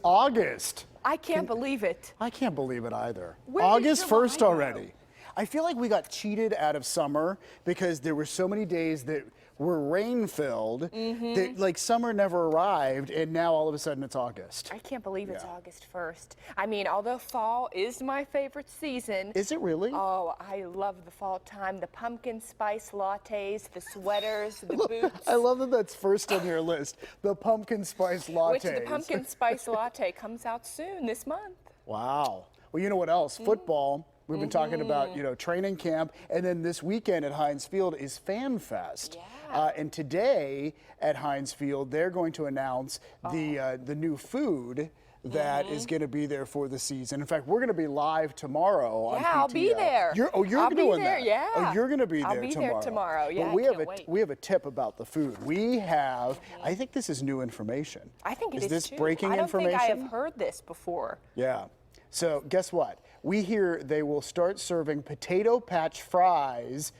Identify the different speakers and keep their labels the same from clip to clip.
Speaker 1: August.
Speaker 2: I can't believe it.
Speaker 1: I can't believe it either.
Speaker 2: Where
Speaker 1: August
Speaker 2: did your
Speaker 1: 1st
Speaker 2: mind
Speaker 1: already. I feel like we got cheated out of summer because there were so many days that were rain-filled that like summer never arrived, and now all of a sudden it's August.
Speaker 2: I can't believe it's August 1st. I mean, although fall is my favorite season.
Speaker 1: Is it really?
Speaker 2: Oh, I love the fall time. The pumpkin spice lattes, the sweaters, the boots.
Speaker 1: I love that that's first on your list. The pumpkin spice lattes.
Speaker 2: Which the pumpkin spice latte comes out soon this month.
Speaker 1: Wow. Well, you know what else? Football. We've been talking about, training camp, and then this weekend at Heinz Field is Fan Fest.
Speaker 2: Yeah.
Speaker 1: And today at Heinz Field, they're going to announce the new food that is going to be there for the season. In fact, we're going to be live tomorrow on PTL.
Speaker 2: I'll be there.
Speaker 1: You're
Speaker 2: I'll
Speaker 1: doing
Speaker 2: be there,
Speaker 1: that?
Speaker 2: yeah.
Speaker 1: Oh, you're going to be there
Speaker 2: tomorrow. I'll be there tomorrow. Yeah,
Speaker 1: but we have a tip about the food. We have. I think this is new information.
Speaker 2: I think it is
Speaker 1: Is this
Speaker 2: too.
Speaker 1: breaking information?
Speaker 2: I don't think I have heard this before.
Speaker 1: Yeah. So guess what? We hear they will start serving potato patch fries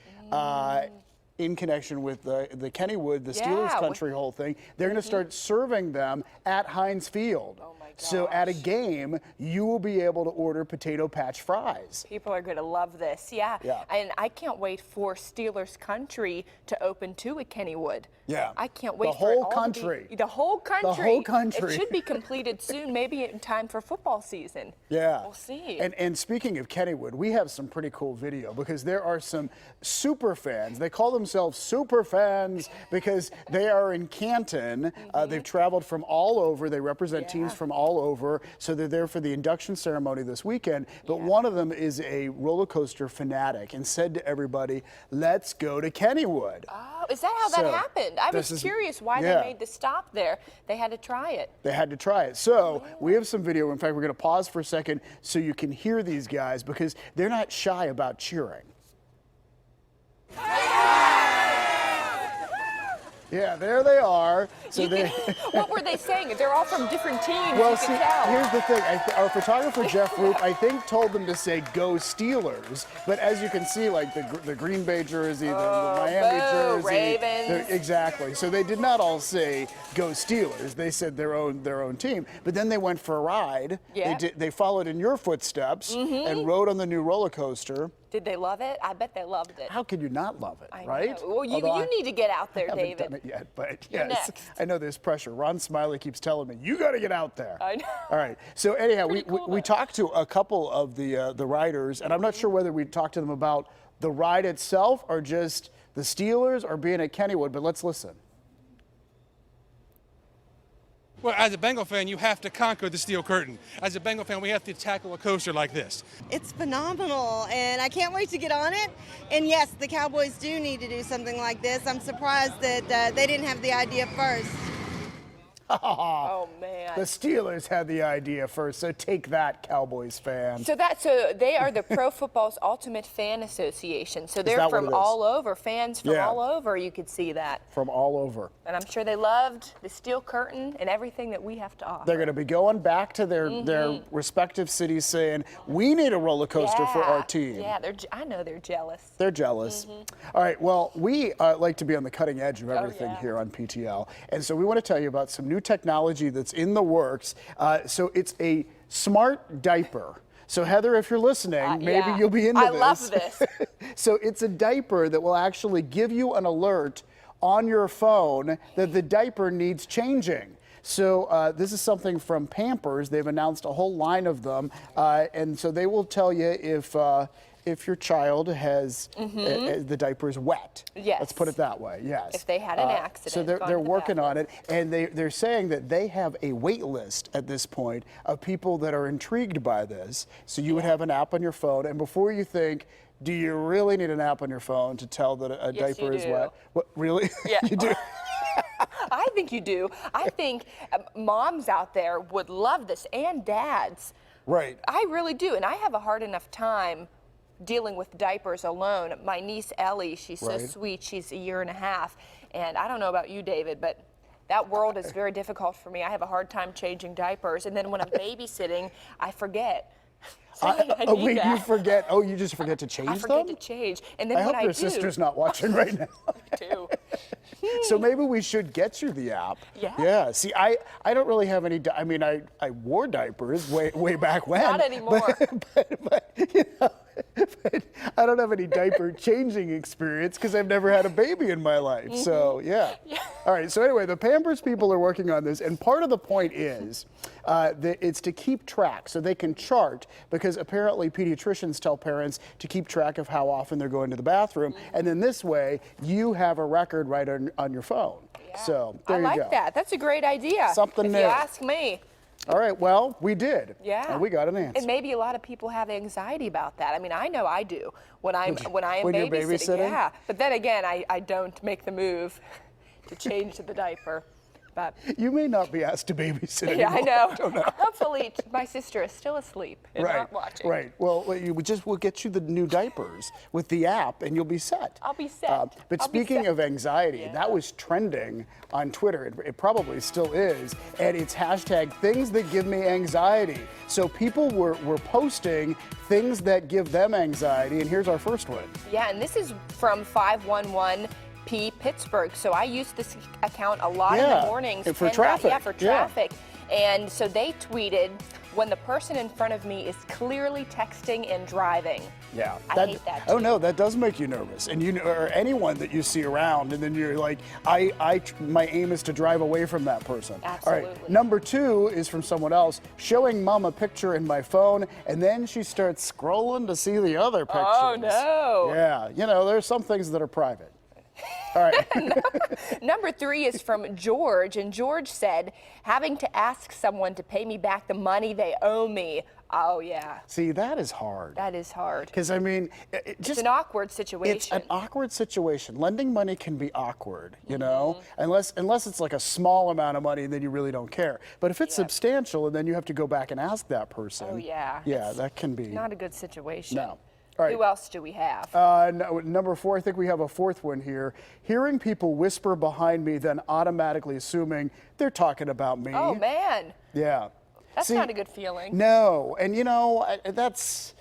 Speaker 1: in connection with the Kennywood, the Steelers country whole thing. They're going to start serving them at Heinz Field.
Speaker 2: Oh my gosh.
Speaker 1: So at a game, you will be able to order potato patch fries.
Speaker 2: People are going to love this, yeah. And I can't wait for Steelers country to open too at Kennywood.
Speaker 1: Yeah.
Speaker 2: I can't wait
Speaker 1: The
Speaker 2: for it
Speaker 1: whole
Speaker 2: all
Speaker 1: country.
Speaker 2: To be, the whole country.
Speaker 1: The whole country.
Speaker 2: It should be completed soon, maybe in time for football season.
Speaker 1: Yeah.
Speaker 2: We'll see.
Speaker 1: And speaking of Kennywood, we have some pretty cool video because there are some super fans. They call themselves super fans because they are in Canton. They've traveled from all over. They represent teams from all over. So they're there for the induction ceremony this weekend. But one of them is a roller coaster fanatic and said to everybody, "Let's go to Kennywood."
Speaker 2: Oh, is that how that happened? I was curious why they made the stop there. They had to try it.
Speaker 1: They had to try it. So we have some video. In fact, we're going to pause for a second so you can hear these guys because they're not shy about cheering. Yeah, there they are. So
Speaker 2: what were they saying? They're all from different teams.
Speaker 1: Well,
Speaker 2: you
Speaker 1: see,
Speaker 2: can tell.
Speaker 1: here's the thing. Our photographer, Jeff Roop, I think told them to say, "Go Steelers." But as you can see, like the Green Bay jersey, the Miami jersey.
Speaker 2: Ravens.
Speaker 1: Exactly. So they did not all say, "Go Steelers." They said their own team. But then they went for a ride.
Speaker 2: Yeah.
Speaker 1: They followed in your footsteps and rode on the new roller coaster.
Speaker 2: Did they love it? I bet they loved it.
Speaker 1: How could you not love it,
Speaker 2: I
Speaker 1: right?
Speaker 2: know. Well, you need to get out there,
Speaker 1: I
Speaker 2: David.
Speaker 1: haven't done it yet, but
Speaker 2: You're
Speaker 1: yes,
Speaker 2: next.
Speaker 1: I know there's pressure. Ron Smiley keeps telling me, you got to get out there.
Speaker 2: I know.
Speaker 1: All right. So anyhow,
Speaker 2: cool,
Speaker 1: we talked to a couple of the riders, and I'm not sure whether we talked to them about the ride itself or just the Steelers or being at Kennywood, but let's listen.
Speaker 3: Well, as a Bengal fan, you have to conquer the steel curtain. As a Bengal fan, we have to tackle a coaster like this.
Speaker 4: It's phenomenal, and I can't wait to get on it. And yes, the Cowboys do need to do something like this. I'm surprised that they didn't have the idea first.
Speaker 2: Oh man.
Speaker 1: The Steelers had the idea first, so take that, Cowboys fans.
Speaker 2: So they are the Pro Football's Ultimate Fan Association. So they're
Speaker 1: that what
Speaker 2: from
Speaker 1: it is?
Speaker 2: all over, fans from
Speaker 1: Yeah.
Speaker 2: all over. You could see that,
Speaker 1: From all over.
Speaker 2: and I'm sure they loved the steel curtain and everything that we have to offer.
Speaker 1: They're going to be going back to their respective cities saying, we need a roller coaster for our team.
Speaker 2: Yeah, I know they're jealous.
Speaker 1: They're jealous. All right, well, we like to be on the cutting edge of everything
Speaker 2: yeah.
Speaker 1: here on PTL. And so we want to tell you about some new technology that's in the works. So it's a smart diaper. So Heather, if you're listening, maybe you'll be into this.
Speaker 2: I love this.
Speaker 1: So it's a diaper that will actually give you an alert on your phone that the diaper needs changing. So this is something from Pampers. They've announced a whole line of them. And so they will tell you if your child has the diaper is wet.
Speaker 2: Yes.
Speaker 1: Let's put it that way. Yes.
Speaker 2: If they had an accident.
Speaker 1: So
Speaker 2: gone
Speaker 1: they're
Speaker 2: to the
Speaker 1: working on
Speaker 2: bathroom.
Speaker 1: it, and they're saying that they have a wait list at this point of people that are intrigued by this. So you would have an app on your phone, and before you think, do you really need an app on your phone to tell that a
Speaker 2: Yes,
Speaker 1: diaper
Speaker 2: you
Speaker 1: is
Speaker 2: do.
Speaker 1: wet? What, really?
Speaker 2: Yeah.
Speaker 1: You do?
Speaker 2: I think you do. I think moms out there would love this, and dads.
Speaker 1: Right.
Speaker 2: I really do, and I have a hard enough time dealing with diapers alone. My niece Ellie, she's so sweet. She's a year and a half, and I don't know about you, David, but that world is very difficult for me. I have a hard time changing diapers, and then when I'm babysitting, I forget. I need that.
Speaker 1: You forget. Oh, you just forget to change
Speaker 2: I forget
Speaker 1: them?
Speaker 2: to change, and then
Speaker 1: I
Speaker 2: when
Speaker 1: hope
Speaker 2: I
Speaker 1: your
Speaker 2: do,
Speaker 1: sister's not watching right now.
Speaker 2: too.
Speaker 1: So maybe we should get you the app.
Speaker 2: Yeah.
Speaker 1: Yeah. See, I don't really have any. I mean, I wore diapers way back when.
Speaker 2: Not anymore.
Speaker 1: But you know, but I don't have any diaper changing experience because I've never had a baby in my life. So yeah. All right. So anyway, the Pampers people are working on this, and part of the point is that it's to keep track, so they can chart, because apparently pediatricians tell parents to keep track of how often they're going to the bathroom, and then this way you have a record right on your phone.
Speaker 2: Yeah.
Speaker 1: So there you
Speaker 2: I
Speaker 1: go.
Speaker 2: like that. That's a great idea.
Speaker 1: Something
Speaker 2: if
Speaker 1: new.
Speaker 2: you ask me.
Speaker 1: All right, well, we did.
Speaker 2: Yeah.
Speaker 1: And we got an answer.
Speaker 2: And maybe a lot of people have anxiety about that. I mean, I know I do when I am
Speaker 1: when you're babysitting?
Speaker 2: Yeah. But then again, I don't make the move to change the diaper. But
Speaker 1: You may not be asked to babysit anymore.
Speaker 2: yeah, I know.
Speaker 1: I don't know.
Speaker 2: Hopefully, my sister is still asleep and not watching.
Speaker 1: Right. Well, we'll get you the new diapers with the app, and you'll be set.
Speaker 2: I'll be set.
Speaker 1: But
Speaker 2: I'll be
Speaker 1: speaking
Speaker 2: set.
Speaker 1: of anxiety, that was trending on Twitter. It probably still is, and it's hashtag things that give me anxiety. So people were posting things that give them anxiety, and here's our first one.
Speaker 2: Yeah, and this is from 511P Pittsburgh. So I use this account a lot in the mornings.
Speaker 1: And for traffic.
Speaker 2: Yeah, for traffic. And so they tweeted, when the person in front of me is clearly texting and driving.
Speaker 1: Yeah,
Speaker 2: I hate that
Speaker 1: Oh
Speaker 2: too.
Speaker 1: no, that does make you nervous, and or anyone that you see around, and then you're like, my aim is to drive away from that person.
Speaker 2: Absolutely.
Speaker 1: All right, number 2 is from someone else, showing mom a picture in my phone, and then she starts scrolling to see the other pictures.
Speaker 2: Oh no.
Speaker 1: Yeah, there's some things that are private. All right.
Speaker 2: Number 3 is from George, and George said, having to ask someone to pay me back the money they owe me. Oh, yeah.
Speaker 1: See, that is hard.
Speaker 2: That is hard.
Speaker 1: Because, I mean,
Speaker 2: It's an awkward situation.
Speaker 1: It's an awkward situation. Lending money can be awkward, unless it's like a small amount of money and then you really don't care. But if it's substantial and then you have to go back and ask that person.
Speaker 2: Oh, yeah.
Speaker 1: Yeah, that can be.
Speaker 2: Not a good situation.
Speaker 1: No. All right.
Speaker 2: Who else do we have?
Speaker 1: Number 4, I think we have a fourth one here. Hearing people whisper behind me, then automatically assuming they're talking about me.
Speaker 2: Oh, man.
Speaker 1: Yeah.
Speaker 2: That's
Speaker 1: See,
Speaker 2: not a good feeling.
Speaker 1: No, and that's.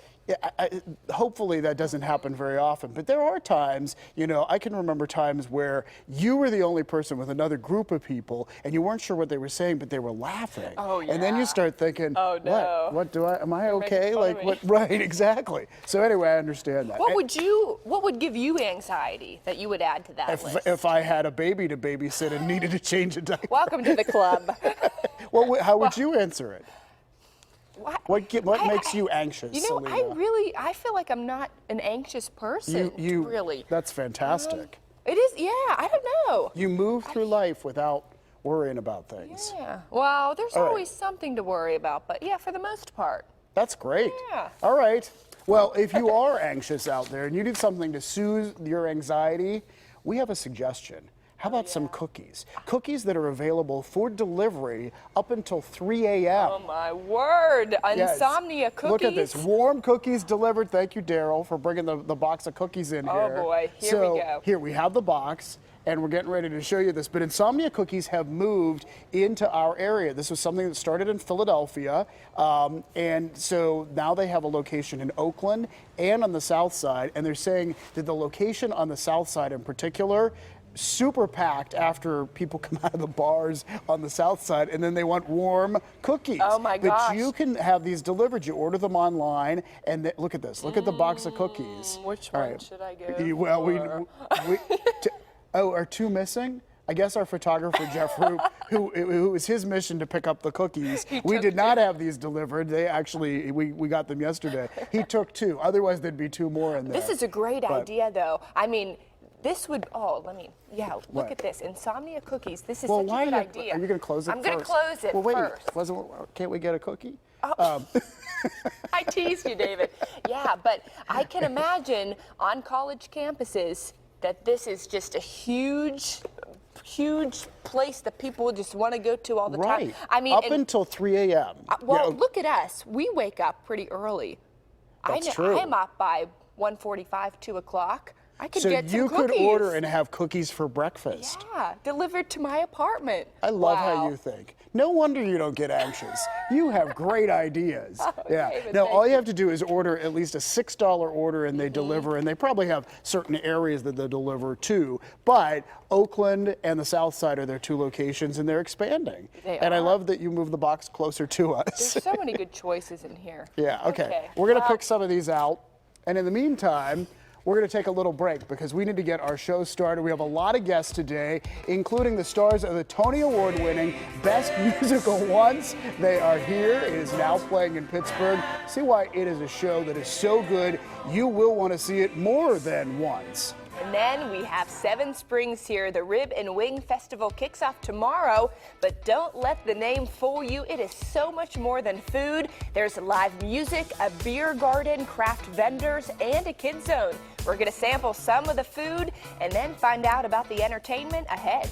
Speaker 1: Hopefully that doesn't happen very often, but there are times, I can remember times where you were the only person with another group of people and you weren't sure what they were saying, but they were laughing.
Speaker 2: Oh, yeah.
Speaker 1: And then you start thinking,
Speaker 2: oh, no.
Speaker 1: am I
Speaker 2: You're
Speaker 1: okay?
Speaker 2: making fun
Speaker 1: Like,
Speaker 2: of me.
Speaker 1: what, right, exactly. So anyway, I understand that.
Speaker 2: What would give you anxiety that you would add to that list?
Speaker 1: If I had a baby to babysit and needed to change a diaper.
Speaker 2: Welcome to the club.
Speaker 1: Well, how would you answer it? What
Speaker 2: I-
Speaker 1: makes you anxious, Celina?
Speaker 2: I feel like I'm not an anxious person, really.
Speaker 1: That's fantastic.
Speaker 2: It is, yeah, I don't know.
Speaker 1: You move through life without worrying about things.
Speaker 2: Yeah, well, there's
Speaker 1: All right.
Speaker 2: always something to worry about, but yeah, for the most part.
Speaker 1: That's great.
Speaker 2: Yeah.
Speaker 1: All right. Well, if you are anxious out there and you need something to soothe your anxiety, we have a suggestion. How about some cookies? Cookies that are available for delivery up until 3 a.m.
Speaker 2: Oh my word,
Speaker 1: Yes.
Speaker 2: insomnia cookies.
Speaker 1: Look at this, warm cookies delivered. Thank you, Daryl, for bringing the box of cookies in
Speaker 2: Oh,
Speaker 1: here.
Speaker 2: boy. Here
Speaker 1: so,
Speaker 2: we go.
Speaker 1: Here we have the box, and we're getting ready to show you this. But Insomnia Cookies have moved into our area. This was something that started in Philadelphia, and so now they have a location in Oakland and on the south side, and they're saying that the location on the south side in particular, super packed after people come out of the bars on the south side, and then they want warm cookies.
Speaker 2: Oh my gosh.
Speaker 1: But you can have these delivered. You order them online, and look at this. Look at the box of cookies.
Speaker 2: Which
Speaker 1: All
Speaker 2: one should I go
Speaker 1: Well,
Speaker 2: for?
Speaker 1: are 2 missing? I guess our photographer Jeff Roop, who it was his mission to pick up the cookies. We did not have these delivered. They actually we got them yesterday. He took 2. Otherwise, there'd be 2 more in there.
Speaker 2: This is a great idea, though. I mean, this would, look
Speaker 1: What?
Speaker 2: at this. Insomnia cookies. This is
Speaker 1: Well,
Speaker 2: such
Speaker 1: why
Speaker 2: a good
Speaker 1: are
Speaker 2: idea.
Speaker 1: you going to close it
Speaker 2: I'm
Speaker 1: first?
Speaker 2: going to close it
Speaker 1: well, wait,
Speaker 2: first.
Speaker 1: Can't we get a cookie?
Speaker 2: I teased you, David. Yeah, but I can imagine on college campuses that this is just a huge place that people just want to go to all the
Speaker 1: Right.
Speaker 2: time. I mean,
Speaker 1: up until 3 a.m.
Speaker 2: well, look at us. We wake up pretty early.
Speaker 1: That's true.
Speaker 2: I'm up by 1:45, 2 o'clock. I could
Speaker 1: so
Speaker 2: get some
Speaker 1: you could
Speaker 2: cookies.
Speaker 1: order and have cookies for breakfast.
Speaker 2: Yeah, delivered to my apartment.
Speaker 1: I love how
Speaker 2: Wow.
Speaker 1: you think. No wonder you don't get anxious. You have great ideas. Yeah.
Speaker 2: David,
Speaker 1: Now,
Speaker 2: thank
Speaker 1: all you
Speaker 2: you.
Speaker 1: have to do is order at least a $6 order and they deliver, and they probably have certain areas that they deliver to. But Oakland and the South Side are their two locations, and they're expanding.
Speaker 2: They
Speaker 1: and I
Speaker 2: are.
Speaker 1: love that you moved the box closer to us.
Speaker 2: There's so many good choices in here.
Speaker 1: Yeah, okay. We're going to
Speaker 2: well,
Speaker 1: pick some of these out. And in the meantime, we're going to take a little break because we need to get our show started. We have a lot of guests today, including the stars of the Tony Award-winning Best Musical Once. They are here. It is now playing in Pittsburgh. See why it is a show that is so good, you will want to see it more than once.
Speaker 2: And then we have Seven Springs here. The Rib and Wing Festival kicks off tomorrow, but don't let the name fool you. It is so much more than food. There's live music, a beer garden, craft vendors, and a kids zone. We're going to sample some of the food and then find out about the entertainment ahead.